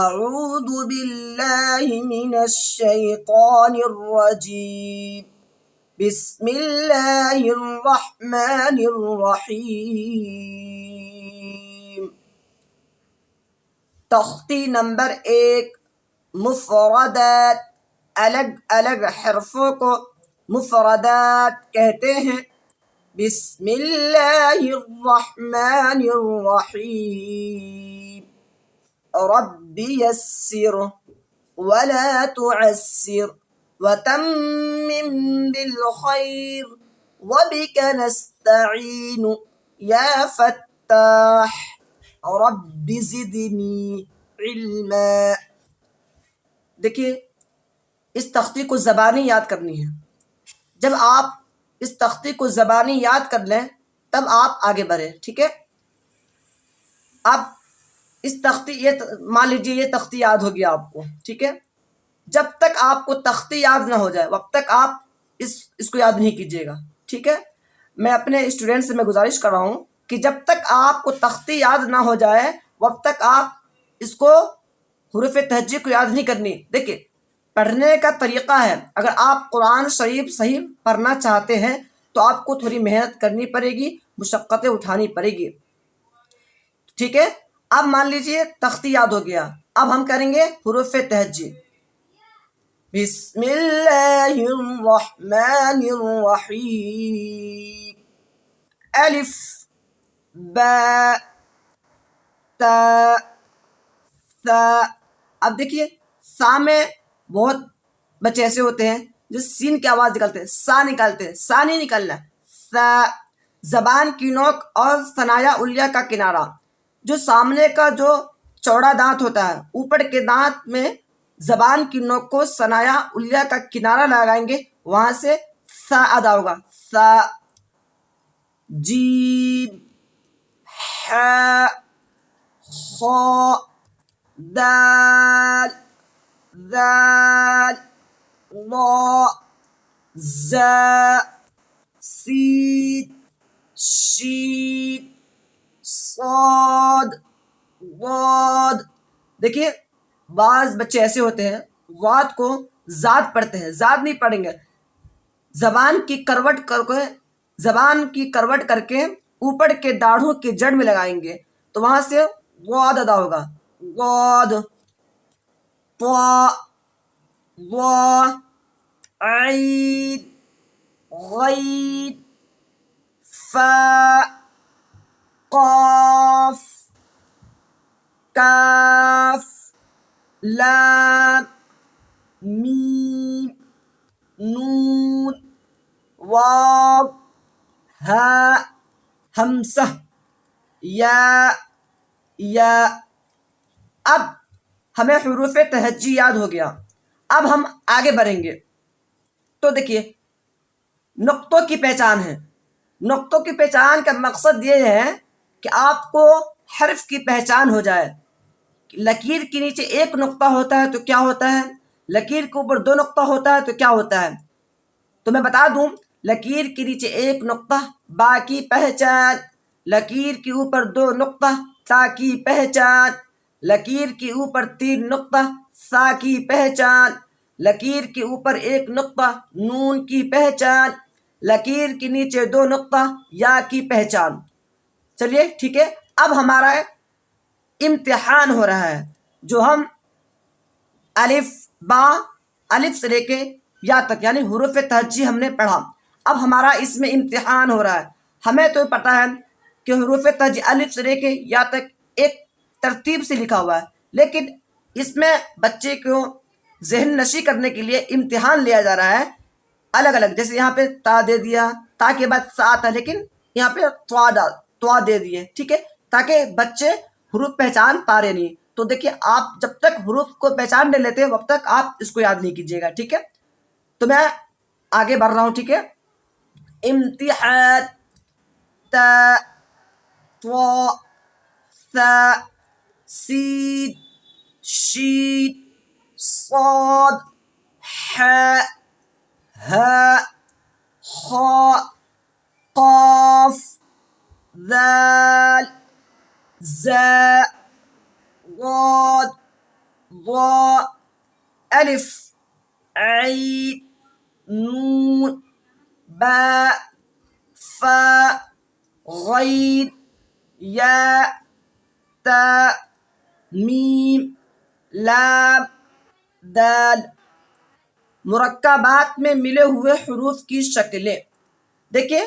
أعوذ بالله من الشيطان الرجيم بسم الله الرحمن الرحيم. تختی نمبر 1، مفردات، الگ الگ حرفوں کو مفردات کہتے ہیں. بسم اللہ الرحمن الرحیم. رب یسر ولا تعسر وتمم بالخیر وبک نستعین یا فتاح رب زدنی علما. دیکھیے اس تختی کو زبانی یاد کرنی ہے. جب آپ اس تختی کو زبانی یاد کر لیں تب آپ آگے بڑھیں. ٹھیک ہے، اب اس تختی مان لیجیے یہ تختی یاد ہو گیا آپ کو. ٹھیک ہے، جب تک آپ کو تختی یاد نہ ہو جائے وقت تک آپ اس کو یاد نہیں کیجیے گا. ٹھیک ہے، میں اپنے اسٹوڈنٹ سے گزارش کر رہا ہوں کہ جب تک آپ کو تختی یاد نہ ہو جائے وقت تک آپ اس کو حروف تہجی کو یاد نہیں کرنی. دیکھیے پڑھنے کا طریقہ ہے، اگر آپ قرآن شریف صحیح پڑھنا چاہتے ہیں تو آپ کو تھوڑی محنت کرنی پڑے گی، مشقتیں اٹھانی پڑے گی. ٹھیک ہے، اب مان لیجئے تختی یاد ہو گیا، اب ہم کریں گے حروف تہجی. بسم اللہ الرحمن الرحیم. الف با تا ثا. اب دیکھیے سا میں بہت بچے ایسے ہوتے ہیں جو سین کی آواز نکالتے ہیں، سا نکالتے ہیں، سا نہیں نکالنا. سا زبان کی نوک اور ثنایا الیہ کا کنارہ، جو سامنے کا جو چوڑا دانت ہوتا ہے اوپر کے دانت میں زبان کی نوک کو ثنایا الیہ کا کنارہ لگائیں گے، وہاں سے سا ادا ہوگا. سا. جیم حا خا دال ذال ضا زا سین شین صاد ضاد. دیکھیے بعض بچے ایسے ہوتے ہیں ضاد کو زاد پڑھتے ہیں، زاد نہیں پڑھیں گے. زبان کی کروٹ کر کے اوپر کے داڑھوں کے جڑ میں لگائیں گے تو وہاں سے ضاد ادا ہوگا. ضاد طا ضا عین غین فا قاف کاف لام میم نون واو ہا ہمزہ یا. اب ہمیں حروف تہجی یاد ہو گیا، اب ہم آگے بڑھیں گے. تو دیکھیے نقطوں کی پہچان ہے. نقطوں کی پہچان کا مقصد یہ ہے کہ آپ کو حرف کی پہچان ہو جائے. لکیر کے نیچے ایک نقطہ ہوتا ہے تو کیا ہوتا ہے، لکیر کے اوپر 2 نقطہ ہوتا ہے تو کیا ہوتا ہے. تو میں بتا دوں، لکیر کے نیچے 1 نقطہ با کی پہچان، لکیر کے اوپر 2 نقطہ تا کی پہچان، لکیر کے اوپر 3 نقطہ سا کی پہچان، لکیر کے اوپر 1 نقطہ نون کی پہچان، لکیر کے نیچے 2 نقطہ یا کی پہچان. چلیے ٹھیک ہے، اب ہمارا امتحان ہو رہا ہے جو ہم الف با الف سے لے کے یا تک یعنی حروف تہجی ہم نے پڑھا. اب ہمارا اس میں امتحان ہو رہا ہے. ہمیں تو پتہ ہے کہ حروف تہجی الف سے لے کے یا تک ایک ترتیب سے لکھا ہوا ہے، لیکن اس میں بچے کو ذہن نشی کرنے کے لیے امتحان لیا جا رہا ہے الگ الگ. جیسے یہاں پہ تا دے دیا، تا کے بعد سا آتا ہے لیکن یہاں پہ توا دے دیے. ٹھیک ہے، تاکہ بچے حروف پہچان پا رہے نہیں. تو دیکھیے آپ جب تک حروف کو پہچان نہیں لیتے وقت تک آپ اس کو یاد نہیں کیجیے گا. ٹھیک ہے، تو میں آگے بڑھ رہا ہوں. ٹھیک ہے، امتحان تا طا ثا سین شین صاد حا ہا خا قاف ذال زا ضاد ضا الف عين نون با فا غین یا تا میم لام دال. مرکبات میں ملے ہوئے حروف کی شکلیں. دیکھیے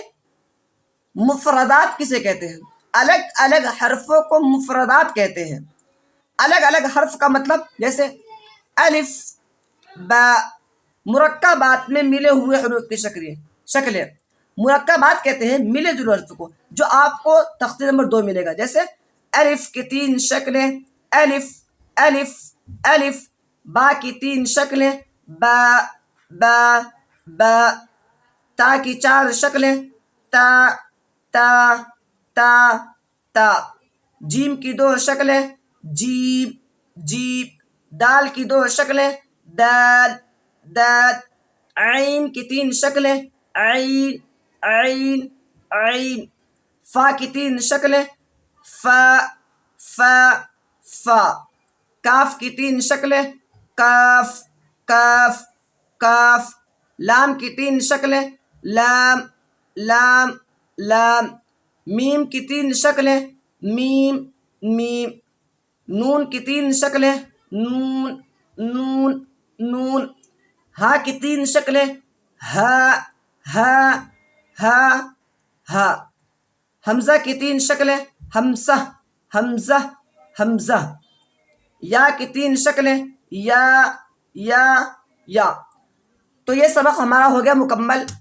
مفردات کسے کہتے ہیں؟ الگ الگ حرفوں کو مفردات کہتے ہیں. الگ الگ حرف کا مطلب جیسے الف با مرکبات میں ملے ہوئے حروف کی شکلیں. مرکبات کہتے ہیں ملے جلے حرف کو جو آپ کو تختی نمبر 2 ملے گا. جیسے الف کی 3 شکلیں الف الف الف. با کی 3 شکلیں با با با. تا کی 4 شکلیں تا تا تا تا. جیم کی 2 شکلیں جیم جیم. دال کی 2 شکلیں دال دال. عین کی 3 شکلیں عین عین عین. فا کی 3 شکلیں فا فا فا. کاف کی 3 شکلیں کاف کاف کاف. لام کی 3 شکلیں لام لام لام. میم کی 3 شکلیں میم میم. نون کی 3 شکلیں نون نون نون. ہا کی 3 شکلیں ہا ہا ہا ہا. حمزہ کی 3 شکلیں ہمزہ حمزہ حمزہ. یا کی 3 شکلیں یا یا یا. تو یہ سبق ہمارا ہو گیا مکمل.